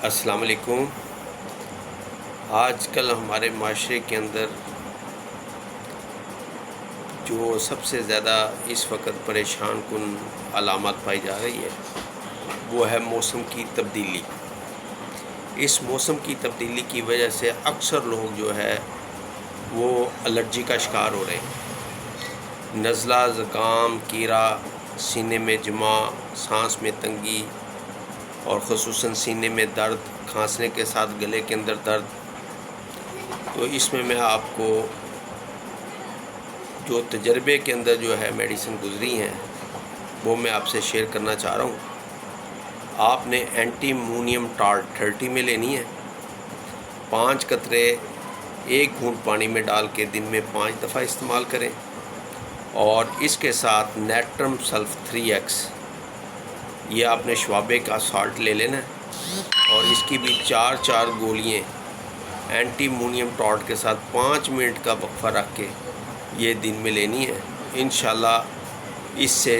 السلام علیکم۔ آج کل ہمارے معاشرے کے اندر جو سب سے زیادہ اس وقت پریشان کن علامات پائی جا رہی ہے وہ ہے موسم کی تبدیلی۔ اس موسم کی تبدیلی کی وجہ سے اکثر لوگ جو ہے وہ الرجی کا شکار ہو رہے ہیں۔ نزلہ، زکام، کیڑا، سینے میں جمع، سانس میں تنگی اور خصوصاً سینے میں درد، کھانسنے کے ساتھ گلے کے اندر درد۔ تو اس میں آپ کو جو تجربے کے اندر جو ہے میڈیسن گزری ہیں وہ میں آپ سے شیئر کرنا چاہ رہا ہوں۔ آپ نے اینٹی مونیم ٹارٹ 30 میں لینی ہے۔ 5 قطرے 1 گھونٹ پانی میں ڈال کے دن میں 5 دفعہ استعمال کریں، اور اس کے ساتھ نیٹرم سلف 3x یہ آپ نے شوابے کا سالٹ لے لینا ہے، اور اس کی بھی 4 گولیاں اینٹی مونیم ٹارٹ کے ساتھ 5 منٹ کا وقفہ رکھ کے یہ دن میں لینی ہے۔ انشاءاللہ اس سے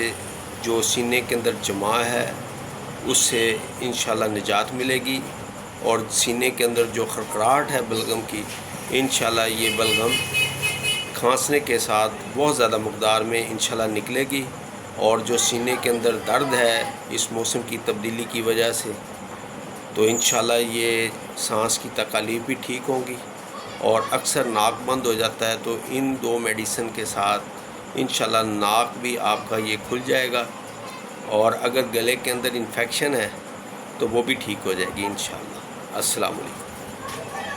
جو سینے کے اندر جمع ہے اس سے انشاءاللہ نجات ملے گی، اور سینے کے اندر جو خرخراہٹ ہے بلغم کی، انشاءاللہ یہ بلغم کھانسنے کے ساتھ بہت زیادہ مقدار میں انشاءاللہ نکلے گی، اور جو سینے کے اندر درد ہے اس موسم کی تبدیلی کی وجہ سے تو انشاءاللہ یہ سانس کی تکالیف بھی ٹھیک ہوں گی، اور اکثر ناک بند ہو جاتا ہے تو ان 2 میڈیسن کے ساتھ انشاءاللہ ناک بھی آپ کا یہ کھل جائے گا، اور اگر گلے کے اندر انفیکشن ہے تو وہ بھی ٹھیک ہو جائے گی انشاءاللہ۔ السلام علیکم۔